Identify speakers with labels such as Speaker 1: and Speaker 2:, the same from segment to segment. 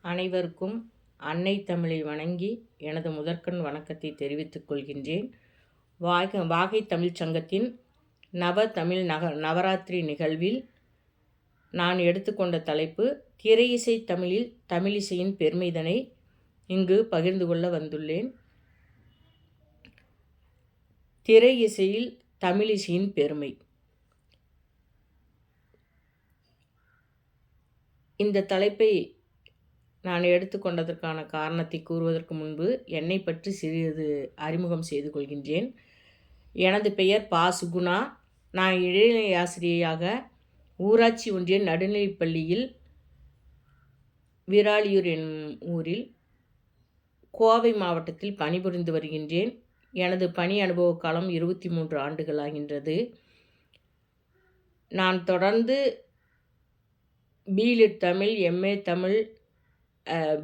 Speaker 1: அனைவருக்கும் அன்னை தமிழை வணங்கி எனது முதற்கண் வணக்கத்தை தெரிவித்துக் கொள்கின்றேன். வாகை தமிழ்ச் சங்கத்தின் நவராத்திரி நிகழ்வில் நான் எடுத்துக்கொண்ட தலைப்பு திரை இசை தமிழில் தமிழிசையின் பெருமைதனை இங்கு பகிர்ந்து கொள்ள வந்துள்ளேன். திரை இசையில் தமிழிசையின் பெருமை. இந்த தலைப்பை நான் எடுத்துக்கொண்டதற்கான காரணத்தை கூறுவதற்கு முன்பு என்னை பற்றி சிறிது அறிமுகம் செய்து கொள்கின்றேன். எனது பெயர் பா. சுகுணா. நான் இடைநிலை ஆசிரியையாக ஊராட்சி ஒன்றிய நடுநிலைப்பள்ளியில் விராலியூர் என்னும் ஊரில் கோவை மாவட்டத்தில் பணிபுரிந்து வருகின்றேன். எனது பணி அனுபவ காலம் 23 ஆண்டுகள் ஆகின்றது. நான் தொடர்ந்து BEd Tamil, MA Tamil,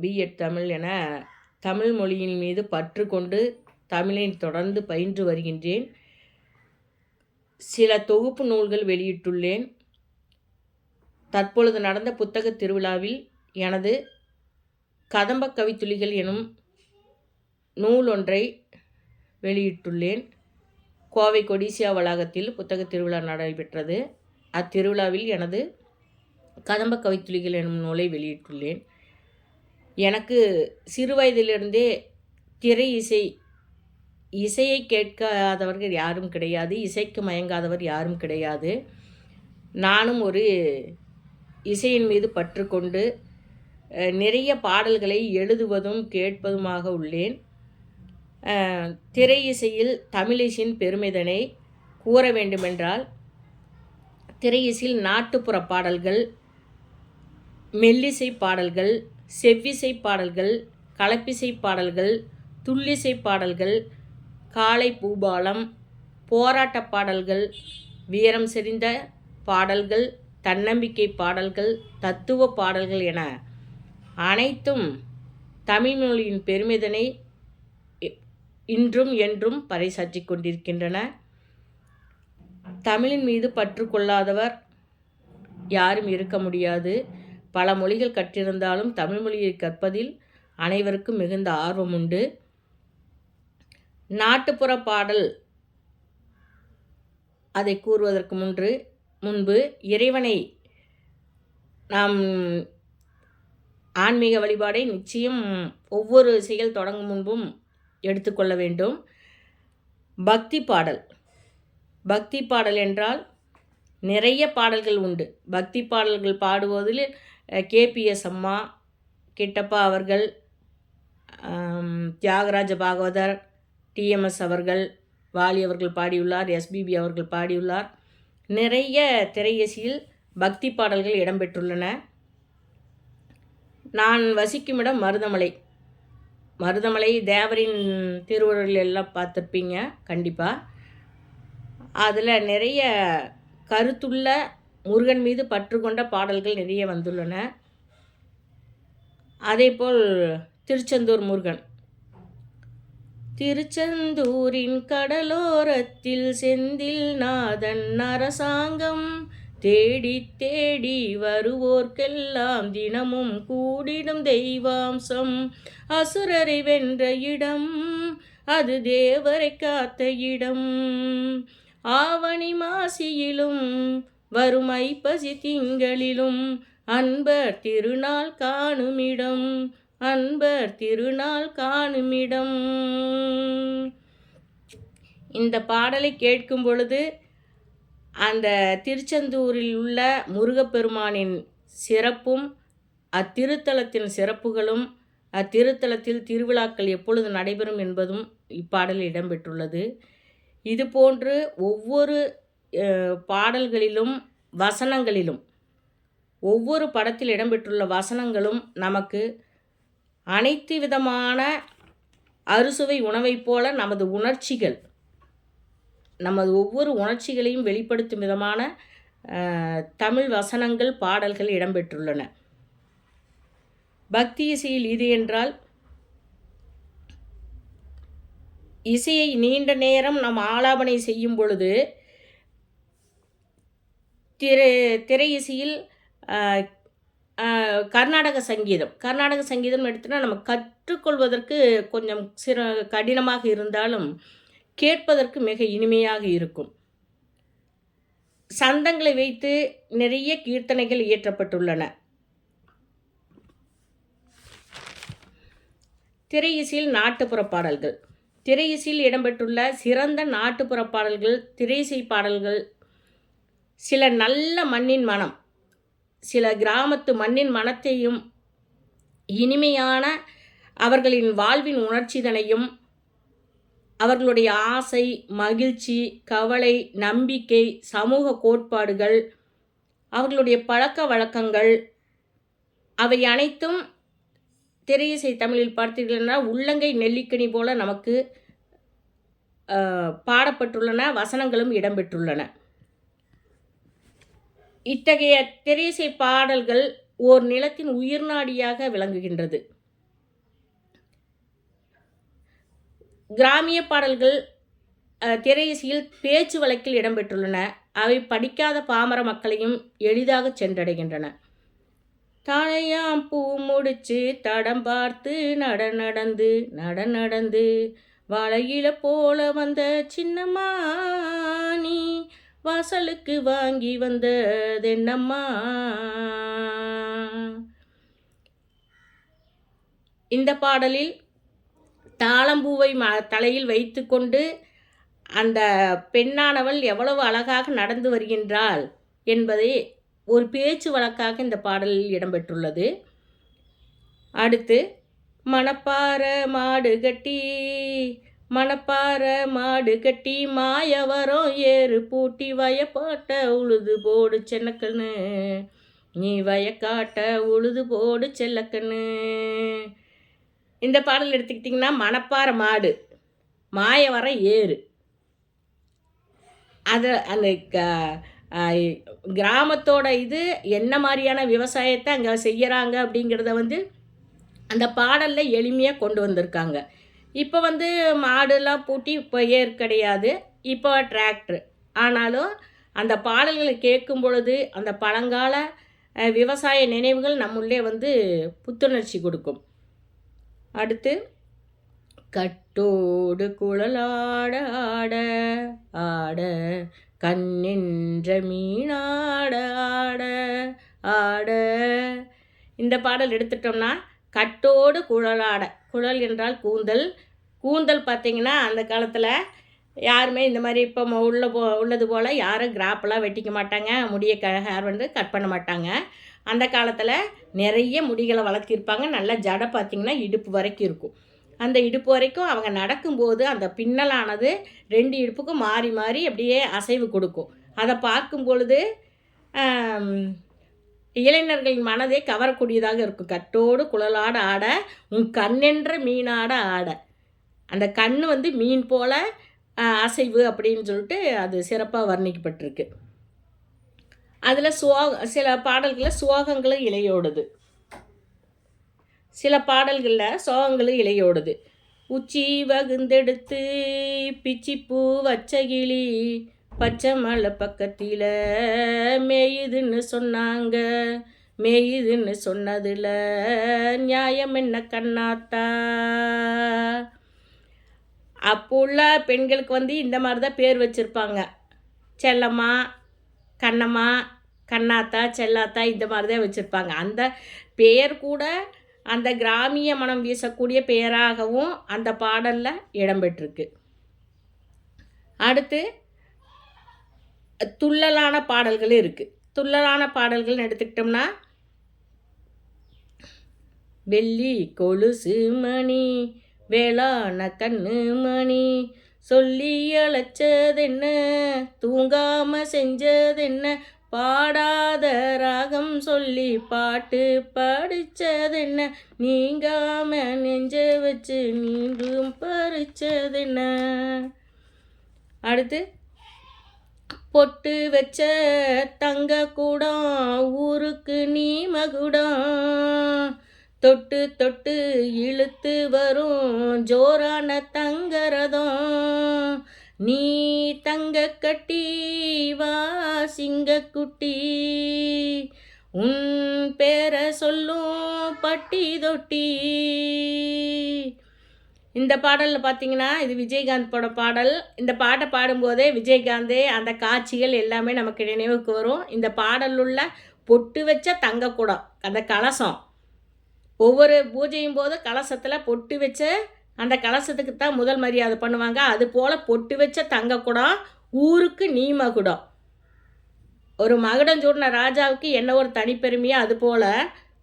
Speaker 1: BEd Tamil என தமிழ் மொழியின் மீது பற்று கொண்டு தமிழை தொடர்ந்து பயின்று வருகின்றேன். சில தொகுப்பு நூல்கள் வெளியிட்டுள்ளேன். தற்பொழுது நடந்த புத்தக திருவிழாவில் எனது கதம்ப கவித்துளிகள் எனும் நூல் ஒன்றை வெளியிட்டுள்ளேன். கோவை கொடிசியா வளாகத்தில் புத்தக திருவிழா நடைபெற்றது. அத்திருவிழாவில் எனது கதம்ப கவித்துளிகள் எனும் நூலை வெளியிட்டுள்ளேன். எனக்கு சிறு வயதிலிருந்தே திரை இசையை கேட்காதவர்கள் யாரும் கிடையாது, இசைக்கு மயங்காதவர் யாரும் கிடையாது. நானும் ஒரு இசையின் மீது பற்று கொண்டு நிறைய பாடல்களை எழுதுவதும் கேட்பதுமாக உள்ளேன். திரை இசையில் தமிழிசையின் பெருமைதனை கூற வேண்டுமென்றால், திரை இசையில் நாட்டுப்புற பாடல்கள், மெல்லிசை பாடல்கள், செவ்விசை பாடல்கள், கலப்பிசை பாடல்கள், துள்ளிசை பாடல்கள், காளை பூபாலம், போராட்ட பாடல்கள், வீரம் செறிந்த பாடல்கள், தன்னம்பிக்கை பாடல்கள், தத்துவ பாடல்கள் என அனைத்தும் தமிழ் மொழியின் பெருமிதனை இன்றும் என்றும் பறைசாற்றிக் கொண்டிருக்கின்றன. தமிழின் மீது பற்று கொள்ளாதவர் யாரும் இருக்க முடியாது. பல மொழிகள் கற்றிருந்தாலும் தமிழ் மொழியை கற்பதில் அனைவருக்கும் மிகுந்த ஆர்வம் உண்டு. நாட்டுப்புற பாடல் அதை கூறுவதற்கு முன்பு இறைவனை நாம் ஆன்மீக வழிபாடை நிச்சயம் ஒவ்வொரு செயல் தொடங்கும் முன்பும் எடுத்துக்கொள்ள வேண்டும். பக்தி பாடல் என்றால் நிறைய பாடல்கள் உண்டு. பக்தி பாடல்கள் பாடுவதில் கேபிஎஸ் அம்மா, கிட்டப்பா அவர்கள், தியாகராஜ பாகவதர், டிஎம்எஸ் அவர்கள், வாலி அவர்கள் பாடியுள்ளார், எஸ்பிபி அவர்கள் பாடியுள்ளார். நிறைய திரையிசையில் பக்தி பாடல்கள் இடம்பெற்றுள்ளன. நான் வசிக்கும் இடம் மருதமலை தேவரின் திருவுருள் எல்லாம் பார்த்துருப்பீங்க கண்டிப்பாக. அதில் நிறைய கருத்துள்ள முருகன் மீது பற்று கொண்ட பாடல்கள் நிறைய வந்துள்ளன. அதேபோல் திருச்செந்தூர் முருகன். திருச்செந்தூரின் கடலோரத்தில் செந்தில் நாதன் அரசாங்கம் தேடி தேடி வருவோர்க்கெல்லாம் தினமும் கூடிடும் தெய்வாம்சம். அசுரரை வென்ற இடம் அது தேவரை காத்த இடம். ஆவணி மாசியிலும் வரும் ஐப்பசி திங்களிலும் அன்பர் திருநாள் காணுமிடம். இந்த பாடலை கேட்கும் பொழுது அந்த திருச்செந்தூரில் உள்ள முருகப்பெருமானின் சிறப்பும் அத்திருத்தலத்தின் சிறப்புகளும், அத்திருத்தலத்தில் திருவிழாக்கள் எப்பொழுது நடைபெறும் என்பதும் இப்பாடலில் இடம்பெற்றுள்ளது. இதுபோன்று ஒவ்வொரு பாடல்களிலும் வசனங்களிலும், ஒவ்வொரு படத்தில் இடம்பெற்றுள்ள வசனங்களும் நமக்கு அனைத்து விதமான அறுசுவை உணவைப் போல நமது ஒவ்வொரு உணர்ச்சிகளையும் வெளிப்படுத்தும் விதமான தமிழ் வசனங்கள், பாடல்கள் இடம்பெற்றுள்ளன. பக்தி இசையில் இது என்றால், இசையை நீண்ட நேரம் நாம் ஆலாபனை செய்யும் பொழுது திரை இசையில் கர்நாடக சங்கீதம். கர்நாடக சங்கீதம் எடுத்தோன்னா நம்ம கற்றுக்கொள்வதற்கு கொஞ்சம் கடினமாக இருந்தாலும், கேட்பதற்கு மிக இனிமையாக இருக்கும். சந்தங்களை வைத்து நிறைய கீர்த்தனைகள் இயற்றப்பட்டுள்ளன. திரை இசையில் நாட்டுப்புற பாடல்கள். திரை இசையில் இடம்பெற்றுள்ள சிறந்த நாட்டுப்புற பாடல்கள், திரை இசை பாடல்கள். சில நல்ல மண்ணின் மனம், சில கிராமத்து மண்ணின் மனத்தையும் இனிமையான அவர்களின் வாழ்வின் உணர்ச்சிதனையும், அவர்களுடைய ஆசை, மகிழ்ச்சி, கவலை, நம்பிக்கை, சமூக கோட்பாடுகள், அவர்களுடைய பழக்க வழக்கங்கள், அவை அனைத்தும் திரையிசை தமிழில் பார்த்தீர்கள்னா உள்ளங்கை நெல்லிக்கனி போல நமக்கு பாடப்பட்டுள்ளன, வசனங்களும் இடம்பெற்றுள்ளன. இத்தகைய திரையிசை பாடல்கள் ஓர் நிலத்தின் உயிர்நாடியாக விளங்குகின்றது. கிராமிய பாடல்கள் திரையிசையில் பேச்சு வழக்கில் இடம்பெற்றுள்ளன. அவை படிக்காத பாமர மக்களையும் எளிதாக சென்றடைகின்றன. தலையாம் பூ முடிச்சு தடம் பார்த்து நடந்து வளையில போல வந்த சின்னம்மா நீ வாசலுக்கு வாங்கி வந்ததென்னம்மா. இந்த பாடலில் தாளம்பூவை தலையில் வைத்து கொண்டு அந்த பெண்ணானவள் எவ்வளவு அழகாக நடந்து வருகின்றாள் என்பதை ஒரு பேச்சு வழக்காக இந்த பாடலில் இடம்பெற்றுள்ளது. அடுத்து மணப்பாற மாடு கட்டி மாயவரம் ஏறு பூட்டி வயப்பாட்ட உழுது போடு செல்லக்கண்ணு நீ வயக்காட்ட உழுது போடு செல்லக்கண்ணு. இந்த பாடல் எடுத்துக்கிட்டிங்கன்னா மணப்பாறை மாடு, மாயவரம் ஏறு. அது அந்த கிராமத்தோட இது என்ன மாதிரியான விவசாயத்தை அங்கே செய்கிறாங்க அப்படிங்கிறத அந்த பாடலில் எளிமையாக கொண்டு வந்திருக்காங்க. இப்போ மாடுலாம் பூட்டி இப்போ ஏர் கிடையாது, இப்போ டிராக்டர். ஆனாலும் அந்த பாடல்களை கேட்கும் பொழுது அந்த பழங்கால விவசாய நினைவுகள் நம்முள்ளே புத்துணர்ச்சி கொடுக்கும். அடுத்து கட்டோடு குழலாட ஆட ஆட கண்ணென்ற மீனாட ஆட ஆட. இந்த பாடல் எடுத்துட்டோம்னா கட்டோடு குழலாட, குழல் என்றால் கூந்தல் பார்த்திங்கன்னா அந்த காலத்தில் யாருமே இந்த மாதிரி இப்போ உள்ளது போல் யாரும் கிராப்பெல்லாம் வெட்டிக்க மாட்டாங்க, முடியை ஹேர் கட் பண்ண மாட்டாங்க. அந்த காலத்தில் நிறைய முடிகளை வளர்த்திருப்பாங்க. நல்லா ஜடை பார்த்திங்கன்னா இடுப்பு வரைக்கும் இருக்கும். அந்த இடுப்பு வரைக்கும் அவங்க நடக்கும்போது அந்த பின்னலானது 2 இடுப்புக்கும் மாறி மாறி அப்படியே அசைவு கொடுக்கும். அதை பார்க்கும் பொழுது இளைஞர்களின் மனதை கவரக்கூடியதாக இருக்கும். கட்டோடு குழலாட ஆட உன் கண்ணென்ற மீனாட ஆட. அந்த கண்ணு மீன் போல அசைவு அப்படின்னு சொல்லிட்டு அது சிறப்பாக வர்ணிக்கப்பட்டிருக்கு. அதில் சில பாடல்களில் சோகங்களும் இலையோடுது, சில பாடல்களில் சோகங்களும் இலையோடுது. உச்சி வகுந்தெடுத்து பிச்சிப்பூ வச்சகிளி பச்சை மலை பக்கத்தில் மேயுதுன்னு சொன்னாங்க, மேயுதுன்னு சொன்னதில் நியாயம் என்ன கண்ணாத்தா. அப்போ உள்ள பெண்களுக்கு இந்த மாதிரி தான் பேர் வச்சுருப்பாங்க. செல்லம்மா, கண்ணம்மா, கண்ணாத்தா, செல்லாத்தா, இந்த மாதிரி தான் வச்சுருப்பாங்க. அந்த பெயர் கூட அந்த கிராமிய மனம் வீசக்கூடிய பெயராகவும் அந்த பாடலில் இடம்பெற்றிருக்கு. அடுத்து துள்ளலான பாடல்கள் இருக்குது. துள்ளலான பாடல்கள்னு எடுத்துக்கிட்டோம்னா வெள்ளி கொலுசு மணி வேளாண கண்ணு மணி சொல்லி அழைச்சதென்ன தூங்காம செஞ்சதென்ன பாடாத ராகம் சொல்லி பாட்டு படித்ததென்ன நீங்காம நெஞ்ச வச்சு நீண்டும் பறிச்சதென்ன. அடுத்து பொட்டு வச்ச தங்க கூடம் ஊருக்கு நீ மகுடம் தொட்டு தொட்டு இழுத்து வரும் ஜோரான தங்கரதம் நீ தங்க கட்டி வா சிங்க குட்டி உன் பேரை சொல்லும் பட்டி தொட்டி. இந்த பாடலில் பார்த்தீங்கன்னா இது விஜயகாந்த் பட பாடல். இந்த பாட்டை பாடும்போதே விஜயகாந்தே அந்த காட்சிகள் எல்லாமே நமக்கு நினைவுக்கு வரும். இந்த பாடலில் உள்ள பொட்டு வச்ச தங்கக்கூடம், அந்த கலசம், ஒவ்வொரு பூஜையும் போது கலசத்தில் பொட்டு வச்ச அந்த கலசத்துக்கு தான் முதல் மரியாதை பண்ணுவாங்க. அதுபோல் பொட்டு வச்ச தங்கக்கூடம், ஊருக்கு நீ மகுடம். ஒரு மகுடம் சூடின ராஜாவுக்கு என்ன ஒரு தனிப்பெருமையோ அதுபோல்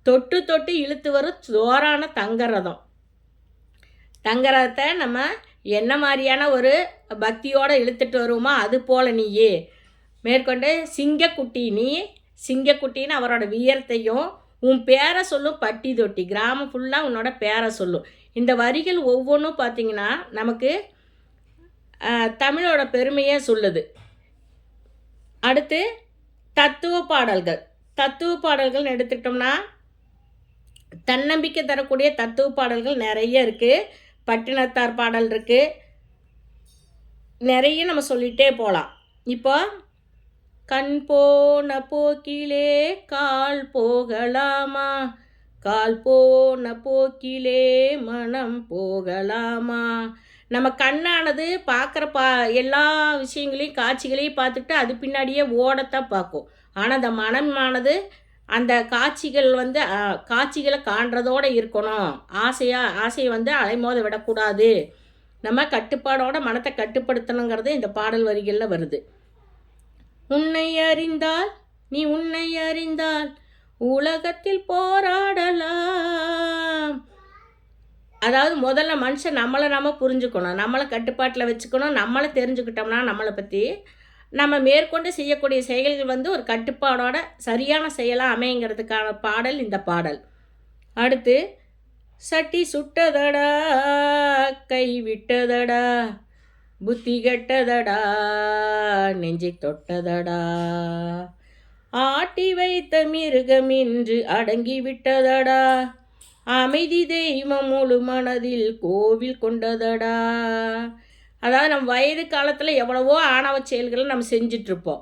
Speaker 1: தொட்டு தொட்டு இழுத்து வரும் ஜோரான தங்க ரதம். தங்க ரதத்தை நம்ம என்ன மாதிரியான ஒரு பக்தியோடு இழுத்துட்டு வருவோமோ அது போல் நீயே. மேற்கொண்டு சிங்கக்குட்டி, நீ சிங்கக்குட்டின்னு அவரோட வீரத்தையும், உன் பேரை சொல்லும் பட்டி தொட்டி, கிராமம் ஃபுல்லாக உன்னோட பேரை சொல்லும். இந்த வரிகள் ஒவ்வொன்றும் பார்த்திங்கன்னா நமக்கு தமிழோட பெருமையே சொல்லுது. அடுத்து தத்துவ பாடல்கள். தத்துவ பாடல்கள்னு எடுத்துக்கிட்டோம்னா தன்னம்பிக்கை தரக்கூடிய தத்துவ பாடல்கள் நிறைய இருக்குது. பட்டினத்தார் பாடல் இருக்குது, நிறைய நம்ம சொல்லிகிட்டே போகலாம். இப்போ கண் போன போக்கிலே கால் போகலாமா, கால் போன போக்கிலே மனம் போகலாமா. நம்ம கண்ணானது பார்க்குற எல்லா விஷயங்களையும் காட்சிகளையும் பார்த்துட்டு அது பின்னாடியே ஓடத்தான் பார்க்கும். ஆனால் அந்த மனமானது அந்த காட்சிகள் காட்சிகளை காண்றதோடு இருக்கணும். ஆசையை அலைமோத விடக்கூடாது. நம்ம கட்டுப்பாடோட மனத்தை கட்டுப்படுத்தணுங்கிறது இந்த பாடல் வரிகளில் வருது. உன்னை அறிந்தால், நீ உன்னை அறிந்தால் உலகத்தில் போராடலாம். அதாவது முதல்ல மனுஷன் நம்மளை நம்ம புரிஞ்சுக்கணும், நம்மளை கட்டுப்பாட்டில் வச்சுக்கணும். நம்மளை தெரிஞ்சுக்கிட்டோம்னா நம்மளை பற்றி நம்ம மேற்கொண்டு செய்யக்கூடிய செயல்கள் ஒரு கட்டுப்பாடோட சரியான செயலாக அமைங்கிறதுக்கான பாடல் இந்த பாடல். அடுத்து சட்டி சுட்டதடா கை விட்டதடா, புத்தி கெட்டதடா நெஞ்சை தொட்டதடா, ஆட்டி வைத்த மிருகம் இன்று அடங்கி விட்டதடா, அமைதி தெய்வம் முழு மனதில் கோவில் கொண்டதடா. அதாவது நம்ம வயது காலத்தில் எவ்வளவோ ஆணவ செயல்களை நம்ம செஞ்சிட்ருப்போம்.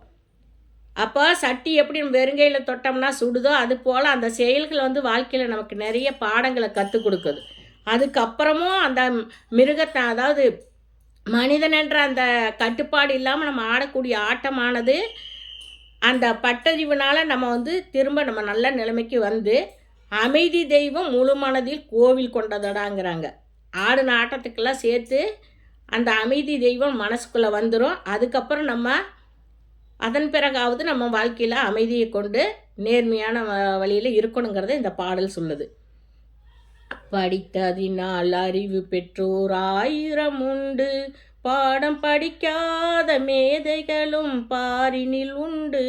Speaker 1: அப்போ சட்டி எப்படி நம்ம வெறுங்கையில் தொட்டோம்னா சுடுதோ அது போல் அந்த செயல்கள் வாழ்க்கையில் நமக்கு நிறைய பாடங்களை கற்றுக் கொடுக்குது. அதுக்கப்புறமும் அந்த மிருகத்தை, அதாவது மனிதன் என்ற அந்த கட்டுப்பாடு இல்லாமல் நம்ம ஆடக்கூடிய ஆட்டமானது அந்த பட்டறிவுனால் நம்ம திரும்ப நம்ம நல்ல நிலைமைக்கு அமைதி தெய்வம் முழு மனதில் கோவில் கொண்டதடாங்கிறாங்க. ஆடின ஆட்டத்துக்கெல்லாம் சேர்த்து அந்த அமைதி தெய்வம் மனசுக்குள்ளே வந்துடும். அதுக்கப்புறம் நம்ம அதன் பிறகாவது நம்ம வாழ்க்கையில் அமைதியை கொண்டு நேர்மையான வழியில் இருக்கணுங்கிறத இந்த பாடல் சொல்லுது. படித்ததினால் அறிவு பெற்றோர் 1000 உண்டு, பாடம் படிக்காத மேதைகளும் பாரினில் உண்டு.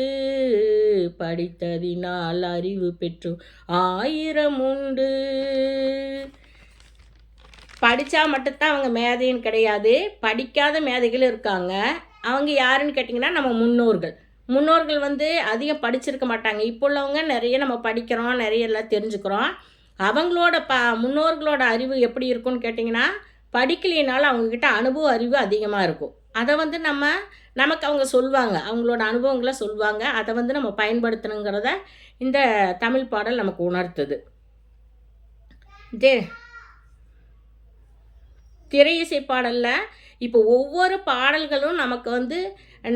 Speaker 1: படித்ததினால் அறிவு பெற்றோர் 1000 உண்டு. படித்தா மட்டும்தான் அவங்க மேதைன்னு கிடையாது, படிக்காத மேதைகள் இருக்காங்க. அவங்க யாருன்னு கேட்டிங்கன்னா நம்ம முன்னோர்கள் அதிகம் படிச்சிருக்க மாட்டாங்க. இப்போ உள்ளவங்க நிறைய நம்ம படிக்கிறோம், நிறைய எல்லாம் தெரிஞ்சுக்கிறோம். அவங்களோட முன்னோர்களோட அறிவு எப்படி இருக்குன்னு கேட்டிங்கன்னா படிக்கலைனாலும் அவங்கக்கிட்ட அனுபவ அறிவு அதிகமாக இருக்கும். அதை நமக்கு அவங்க சொல்லுவாங்க, அவங்களோட அனுபவங்களை சொல்லுவாங்க. அதை நம்ம பயன்படுத்தணுங்கிறத இந்த தமிழ் பாடல் நமக்கு உணர்த்துது. திரை இசை பாடலில் இப்போ ஒவ்வொரு பாடல்களும் நமக்கு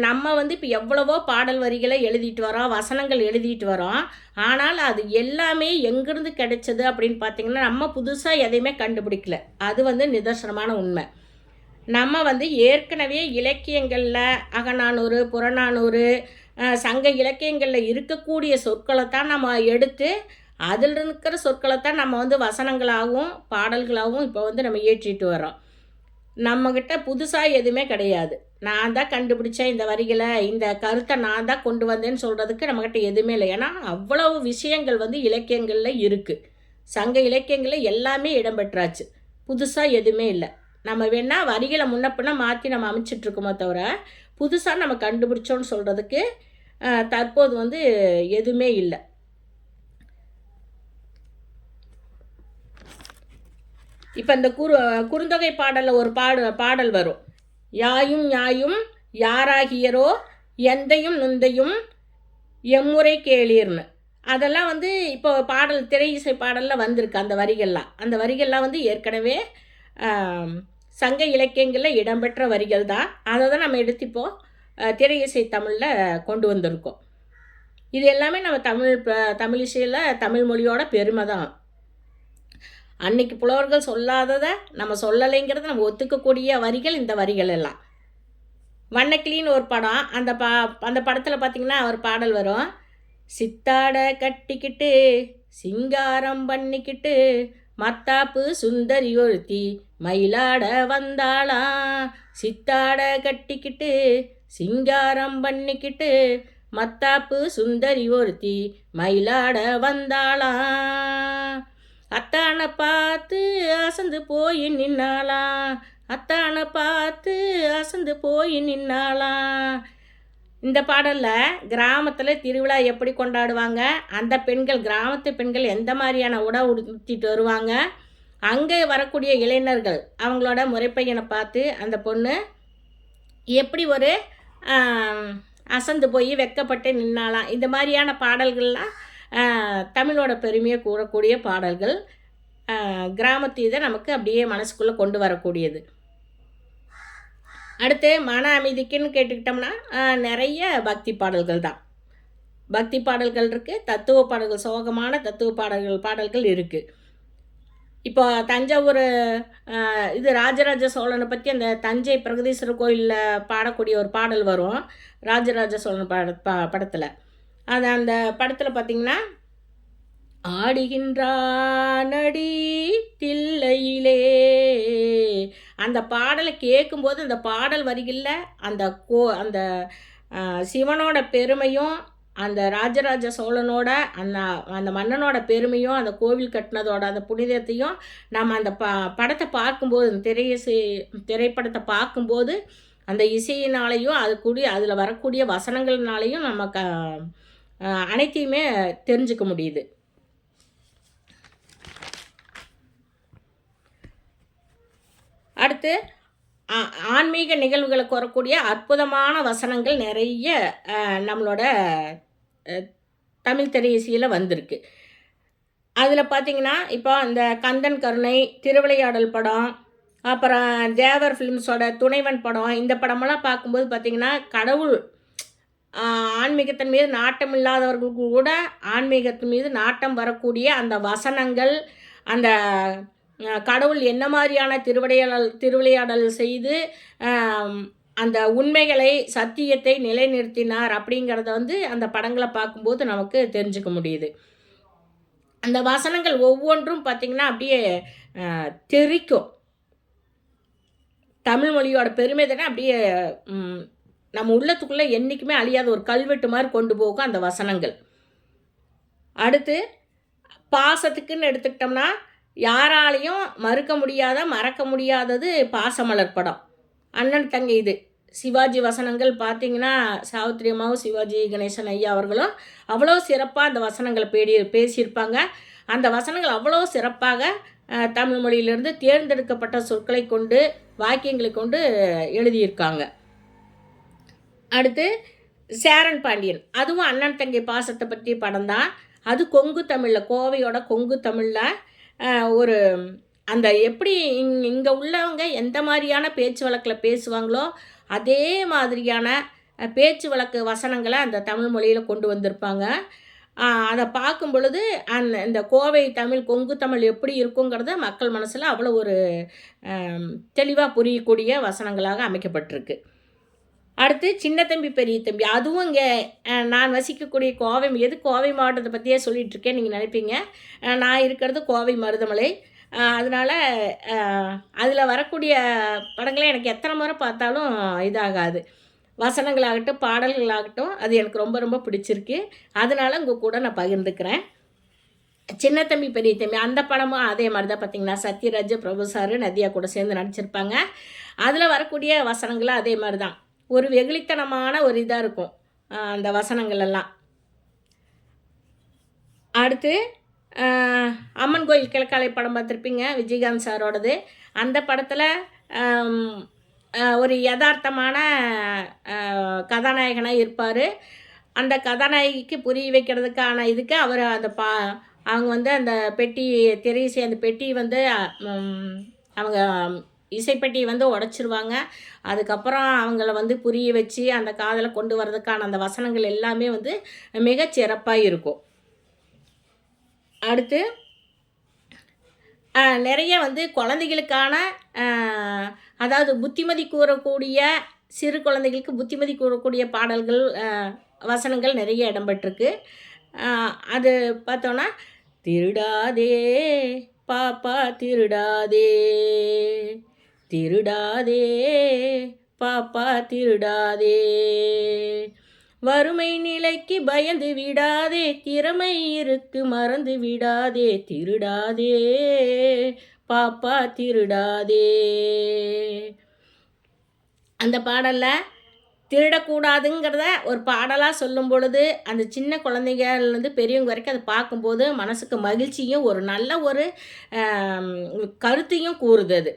Speaker 1: நம்ம இப்போ எவ்வளவோ பாடல் வரிகளை எழுதிட்டு வரோம், வசனங்கள் எழுதிட்டு வரோம். ஆனால் அது எல்லாமே எங்கேருந்து கிடைச்சது அப்படின்னு பார்த்திங்கன்னா நம்ம புதுசாக எதையுமே கண்டுபிடிக்கல. அது நிதர்சனமான உண்மை. நம்ம ஏற்கனவே இலக்கியங்களில் அகநானூறு, புறநானூறு, சங்க இலக்கியங்களில் இருக்கக்கூடிய சொற்களை தான் நம்ம எடுத்து அதில் இருக்கிற சொற்களை தான் நம்ம வசனங்களாகவும் பாடல்களாகவும் இப்போ நம்ம ஏற்றிட்டு வரோம். நம்மக்கிட்ட புதுசாக எதுவுமே கிடையாது. நான் தான் கண்டுபிடிச்சேன் இந்த வரிகளை, இந்த கருத்தை நான் தான் கொண்டு வந்தேன்னு சொல்கிறதுக்கு நம்மக்கிட்ட எதுவுமே இல்லை. ஏன்னா அவ்வளவு விஷயங்கள் இலக்கியங்களில் இருக்குது. சங்க இலக்கியங்களில் எல்லாமே இடம்பெற்றாச்சு, புதுசாக எதுவுமே இல்லை. நம்ம வேணால் வரிகளை முன்ன பின்ன மாற்றி நம்ம அமைச்சிட்ருக்கோமோ தவிர புதுசாக நம்ம கண்டுபிடிச்சோன்னு சொல்கிறதுக்கு தற்போது எதுவுமே இல்லை. இப்போ இந்த குறுந்தொகை பாடலில் ஒரு பாடல் வரும். யாயும் யாயும் யாராகியரோ எந்தையும் நுந்தையும் எம்முறை கேளீர்னு. அதெல்லாம் வந்து இப்போ பாடல் திரை இசை பாடலில் வந்திருக்கு அந்த வரிகள்லாம் வந்து ஏற்கனவே சங்க இலக்கியங்களில் இடம்பெற்ற வரிகள் தான். அதை தான் நம்ம எடுத்து இப்போது திரை இசை தமிழில் கொண்டு வந்திருக்கோம். இது எல்லாமே நம்ம தமிழ் இசையில் தமிழ் மொழியோட பெருமை தான். அன்னைக்கு புலவர்கள் சொல்லாததை நம்ம சொல்லலைங்கிறத நம்ம ஒத்துக்கக்கூடிய வரிகள் இந்த வரிகள் எல்லாம். வண்ணக்கிளின்னு ஒரு படம், அந்த படத்தில் பார்த்திங்கன்னா ஒரு பாடல் வரும். சித்தாட கட்டிக்கிட்டு சிங்காரம் பண்ணிக்கிட்டு மத்தாப்பு சுந்தரி ஒருத்தி மயிலாட வந்தாளாம். சித்தாட கட்டிக்கிட்டு சிங்காரம் பண்ணிக்கிட்டு மத்தாப்பு சுந்தரி ஒருத்தி மயிலாட வந்தாளாம். அத்தானை பார்த்து அசந்து போய் நின்னாளாம். அத்தானை பார்த்து அசந்து போய் நின்னாளாம். இந்த பாடலில் கிராமத்தில் திருவிழா எப்படி கொண்டாடுவாங்க, அந்த பெண்கள் கிராமத்து பெண்கள் எந்த மாதிரியான உடை உடுத்திட்டு வருவாங்க, அங்கே வரக்கூடிய இளைஞர்கள் அவங்களோட முறைப்பையனை பார்த்து அந்த பொண்ணு எப்படி ஒரு அசந்து போய் வெக்கப்பட்டு நின்னாலாம். இந்த மாதிரியான பாடல்கள்லாம் தமிழோட பெருமையை கூறக்கூடிய பாடல்கள். கிராமத்து இதை நமக்கு அப்படியே மனசுக்குள்ளே கொண்டு வரக்கூடியது. அடுத்து மன அமைதிக்குன்னு கேட்டுக்கிட்டோம்னா நிறைய பக்தி பாடல்கள் தான். பக்தி பாடல்கள் இருக்குது, தத்துவ பாடல்கள், சோகமான தத்துவ பாடல்கள் இருக்குது. இப்போ தஞ்சாவூர் இது ராஜராஜ சோழனை பற்றி அந்த தஞ்சை பிரகதீஸ்வரர் கோயிலில் பாடக்கூடிய ஒரு பாடல் வரும். ராஜராஜ சோழன் படத்தில் அந்த படத்தில் பார்த்திங்கன்னா, ஆடுகின்றானடி தில்லையிலே, அந்த பாடலை கேட்கும்போது அந்த பாடல் வரிகளில் அந்த சிவனோட பெருமையும் அந்த ராஜராஜ சோழனோட அந்த மன்னனோட பெருமையும் அந்த கோவில் கட்டினதோட அந்த புனிதத்தையும் நம்ம அந்த படத்தை பார்க்கும்போது, அந்த திரைப்படத்தை பார்க்கும்போது அந்த இசையினாலேயும் அதில் வரக்கூடிய வசனங்கள்னாலேயும் நம்ம அனைத்தையுமே தெரிஞ்சுக்க முடியுது. அடுத்து ஆன்மீக நிகழ்வுகளை கூறக்கூடிய அற்புதமான வசனங்கள் நிறைய நம்மளோட தமிழ் திரை இசையில் வந்திருக்கு. அதில் பார்த்திங்கன்னா, இப்போ இந்த கந்தன் கருணை, திருவிளையாடல் படம், அப்புறம் தேவர் ஃபிலிம்ஸோட துணைவன் படம், இந்த படமெல்லாம் பார்க்கும்போது பார்த்திங்கன்னா, கடவுள் ஆன்மீகத்தின் மீது நாட்டம் இல்லாதவர்களுக்கு கூட ஆன்மீகத்தின் மீது நாட்டம் வரக்கூடிய அந்த வசனங்கள், அந்த கடவுள் என்ன மாதிரியான திருவிளையாடல் செய்து அந்த உண்மைகளை சத்தியத்தை நிலைநிறுத்தினார் அப்படிங்கிறத வந்து அந்த படங்களை பார்க்கும்போது நமக்கு தெரிஞ்சுக்க முடியுது. அந்த வசனங்கள் ஒவ்வொன்றும் பார்த்திங்கன்னா அப்படியே தெரிக்கும். தமிழ் மொழியோட பெருமை தானே அப்படியே நம்ம உள்ளத்துக்குள்ளே என்றைக்குமே அழியாத ஒரு கல்வெட்டு மாதிரி கொண்டு போகும் அந்த வசனங்கள். அடுத்து பாசத்துக்குன்னு எடுத்துக்கிட்டோம்னா, யாராலையும் மறக்க முடியாதது பாசமலர் படம். அண்ணன் தங்கை இது சிவாஜி வசனங்கள் பார்த்திங்கன்னா, சாவித்திரி அம்மாவும் சிவாஜி கணேசன் ஐயா அவர்களும் அவ்வளோ சிறப்பாக அந்த வசனங்களை பேசியிருப்பாங்க. அந்த வசனங்கள் அவ்வளோ சிறப்பாக தமிழ் மொழியிலிருந்து தேர்ந்தெடுக்கப்பட்ட சொற்களை கொண்டு வாக்கியங்களை கொண்டு எழுதியிருக்காங்க. அடுத்து சேரன் பாண்டியன், அதுவும் அண்ணன் தங்கை பாசத்தை பற்றி படம் தான். அது கொங்கு தமிழில், கோவையோட கொங்கு தமிழில் ஒரு அந்த எப்படி இங்கே உள்ளவங்க எந்த மாதிரியான பேச்சு வழக்கில் பேசுவாங்களோ அதே மாதிரியான பேச்சு வழக்கு வசனங்களை அந்த தமிழ் மொழியில் கொண்டு வந்திருப்பாங்க. அதை பார்க்கும் பொழுது இந்த கோவை தமிழ், கொங்கு தமிழ் எப்படி இருக்குங்கிறத மக்கள் மனசில் அவ்வளோ ஒரு தெளிவாக புரியக்கூடிய வசனங்களாக அமைக்கப்பட்டிருக்கு. அடுத்து சின்ன தம்பி பெரிய தம்பி, அதுவும் இங்கே நான் வசிக்கக்கூடிய கோவை மாவட்டத்தை பற்றியே சொல்லிகிட்ருக்கேன் நீங்கள் நினைப்பீங்க. நான் இருக்கிறது கோவை மருதமலை. அதனால் அதில் வரக்கூடிய படங்களை எனக்கு எத்தனை முறை பார்த்தாலும் இதாகாது. வசனங்களாகட்டும் பாடல்களாகட்டும் அது எனக்கு ரொம்ப ரொம்ப பிடிச்சிருக்கு. அதனால் உங்கள் கூட நான் பகிர்ந்துக்கிறேன். சின்ன தம்பி பெரிய தம்பி அந்த படமும் அதே மாதிரி தான். பார்த்திங்கன்னா சத்யராஜ், பிரபு சார், நதியா கூட சேர்ந்து நடிச்சிருப்பாங்க. அதில் வரக்கூடிய வசனங்களும் அதே மாதிரி தான். ஒரு வெகுளித்தனமான ஒரு இதாக இருக்கும் அந்த வசனங்கள் எல்லாம். அடுத்து அம்மன் கோயில் கிழக்காலை படம் பார்த்துருப்பீங்க, விஜயகாந்த் சாரோடது. அந்த படத்தில் ஒரு யதார்த்தமான கதாநாயகனாக இருப்பார். அந்த கதாநாயகிக்கு புரிய வைக்கிறதுக்கான இதுக்கு அவர் அந்த அவங்க வந்து அந்த பெட்டி திரையிசை அந்த பெட்டி வந்து அவங்க இசைப்பெட்டி வந்து உடச்சிருவாங்க. அதுக்கப்புறம் அவங்கள வந்து புரிய வச்சு அந்த காதலை கொண்டு வர்றதுக்கான அந்த வசனங்கள் எல்லாமே வந்து மிகச் சிறப்பாக இருக்கும். அடுத்து நிறைய வந்து குழந்தைகளுக்கான அதாவது புத்திமதி கூறக்கூடிய சிறு குழந்தைகளுக்கு புத்திமதி கூறக்கூடிய பாடல்கள் வசனங்கள் நிறைய இடம்பெற்றிருக்கு. அது பார்த்தோன்னா, திருடாதே பாப்பா திருடாதே, திருடாதே பாப்பா திருடாதே, வறுமை நிலைக்கு பயந்து விடாதே, திறமை இருக்கு மறந்து விடாதே, திருடாதே பாப்பா திருடாதே. அந்த பாடலில் திருடக்கூடாதுங்கிறத ஒரு பாடலாக சொல்லும் பொழுது அந்த சின்ன குழந்தைகள்லேருந்து பெரியவங்க வரைக்கும் அதை பார்க்கும்போது மனசுக்கு மகிழ்ச்சியும் ஒரு நல்ல ஒரு கருத்தையும் கூறுது. அது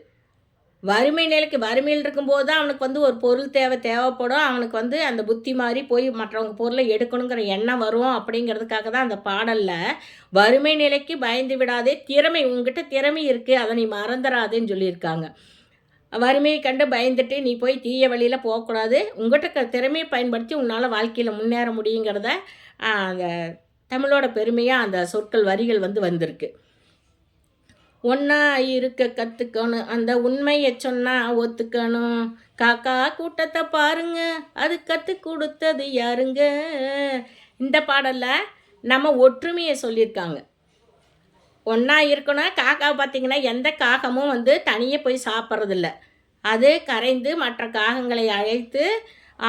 Speaker 1: வறுமை நிலைக்கு வறுமையில் இருக்கும்போது தான் அவனுக்கு வந்து ஒரு பொருள் தேவைப்படும். அவனுக்கு வந்து அந்த புத்தி மாதிரி போய் மற்றவங்க பொருளை எடுக்கணுங்கிற எண்ணம் வரும். அப்படிங்கிறதுக்காக தான் அந்த பாடலில் வறுமை நிலைக்கு பயந்து விடாதே, திறமை உங்ககிட்ட திறமை இருக்குது அதை நீ மறந்துடாதேன்னு சொல்லியிருக்காங்க. வறுமையை கண்டு பயந்துட்டு நீ போய் தீய வழியில் போகக்கூடாது, உங்கள்கிட்ட திறமையை பயன்படுத்தி உன்னால் வாழ்க்கையில் முன்னேற முடியுங்கிறத அந்த தமிழோட பெருமையாக அந்த சொற்கள் வரிகள் வந்து வந்திருக்கு. ஒன்றா இருக்க கற்றுக்கணும், அந்த உண்மையை சொன்னால் ஒத்துக்கணும், காக்கா கூட்டத்தை பாருங்க அது கற்றுக் கொடுத்தது யாருங்க. இந்த பாடலில் நம்ம ஒற்றுமையை சொல்லியிருக்காங்க. ஒன்றா இருக்கணும். காக்கா பார்த்திங்கன்னா எந்த காகமும் வந்து தனியே போய் சாப்பிட்றதில்ல, அது கரைந்து மற்ற காகங்களை அழைத்து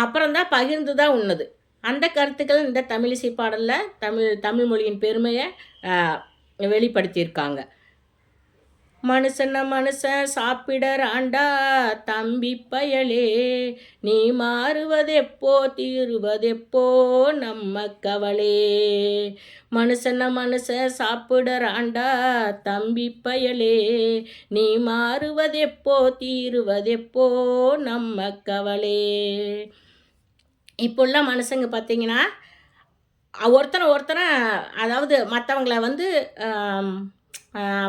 Speaker 1: அப்புறம்தான் பகிர்ந்து தான் உண்ணுது. அந்த கருத்துக்கள் இந்த தமிழிசை பாடலில் தமிழ் மொழியின் பெருமையை வெளிப்படுத்தியிருக்காங்க. மனுஷன் சாப்பிடறாண்டா தம்பி பயலே, நீ மாறுவதெப்போ தீருவதெப்போ நம்ம கவலே, மனுஷன் சாப்பிடறாண்டா தம்பி பயலே, நீ மாறுவதெப்போ தீருவதெப்போ நம்ம கவலே. இப்போ உள்ள மனுஷங்க பார்த்திங்கன்னா ஒருத்தனை அதாவது மற்றவங்கள வந்து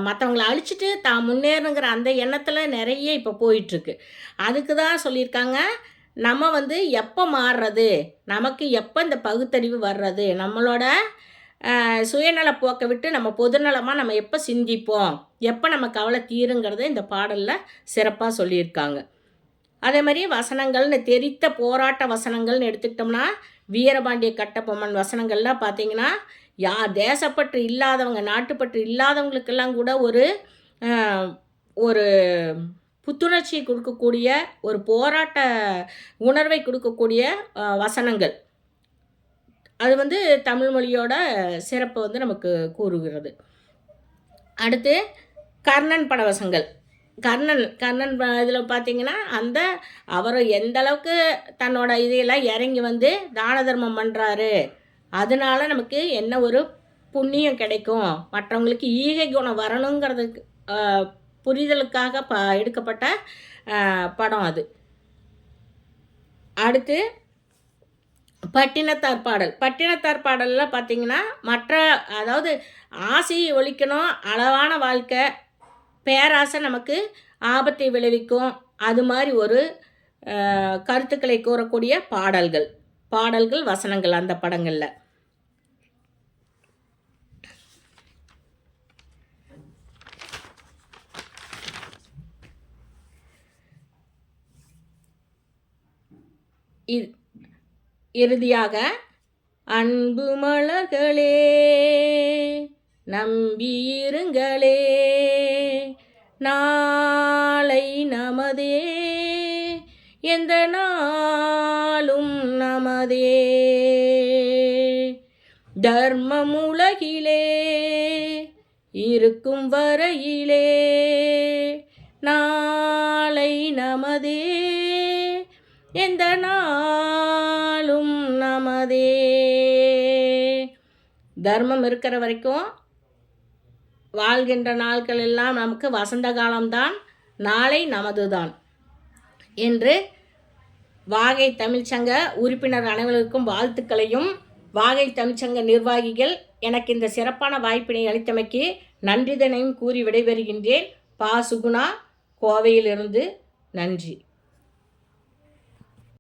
Speaker 1: மற்றவங்கள அழிச்சிட்டு தான் முன்னேறணுங்கிற அந்த எண்ணத்தில் நிறைய இப்போ போயிட்டுருக்கு. அதுக்கு தான் சொல்லியிருக்காங்க, நம்ம வந்து எப்போ மாறுறது, நமக்கு எப்போ இந்த பகுத்தறிவு வர்றது, நம்மளோட சுயநல போக்கை விட்டு நம்ம பொதுநலமாக நம்ம எப்போ சிந்திப்போம், எப்போ நம்ம கவலை தீருங்கிறத இந்த பாடலில் சிறப்பாக சொல்லியிருக்காங்க. அதே மாதிரி வசனங்கள்னு தெரித்த போராட்ட வசனங்கள்னு எடுத்துக்கிட்டோம்னா, வீரபாண்டிய கட்டபொம்மன் வசனங்கள்லாம் பார்த்திங்கன்னா தேசப்பற்று இல்லாதவங்க நாட்டுப்பற்று இல்லாதவங்களுக்கெல்லாம் கூட ஒரு புத்துணர்ச்சியை கொடுக்கக்கூடிய ஒரு போராட்ட உணர்வை கொடுக்கக்கூடிய வசனங்கள். அது வந்து தமிழ் மொழியோட சிறப்பை வந்து நமக்கு கூறுகிறது. அடுத்து கர்ணன் படவசங்கள். கர்ணன் இதில் பார்த்திங்கன்னா அவர் எந்த அளவுக்கு தன்னோட இதையெல்லாம் இறங்கி வந்து தான தர்மம் பண்ணுறாரு, அதனால் நமக்கு என்ன ஒரு புண்ணியம் கிடைக்கும், மற்றவங்களுக்கு ஈகை குணம் வரணுங்கிறதுக்கு புரிதலுக்காக எடுக்கப்பட்ட படம் அது. அடுத்து பட்டினத்தார் பாடலில் பார்த்திங்கன்னா அதாவது ஆசையை ஒழிக்கணும், அளவான வாழ்க்கை, பேராசை நமக்கு ஆபத்தை விளைவிக்கும், அது மாதிரி ஒரு கருத்துக்களை கூறக்கூடிய பாடல்கள் வசனங்கள் அந்த படங்களில். இறுதியாக அன்பு மலர்களே நம்பியிருங்களே, நாளை நமதே எந்த நாளும் நமதே, தர்மம் உலகிலே இருக்கும் வரையிலே நாளை நமதே எந்த நாளும் நமதே. தர்மம் இருக்கிற வரைக்கும் வாழ்கின்ற நாட்கள் எல்லாம் நமக்கு வசந்த காலம்தான், நாளை நமதுதான் என்று வாகை தமிழ்ச்சங்க உறுப்பினர் அனைவருக்கும் வாழ்த்துக்களையும் வாகை தமிழ்ச்சங்க நிர்வாகிகள் எனக்கு இந்த சிறப்பான வாய்ப்பினை அளித்தமைக்கு நன்றிதனையும் கூறி விடைபெறுகின்றேன். பா. சுகுணா, கோவையிலிருந்து. நன்றி.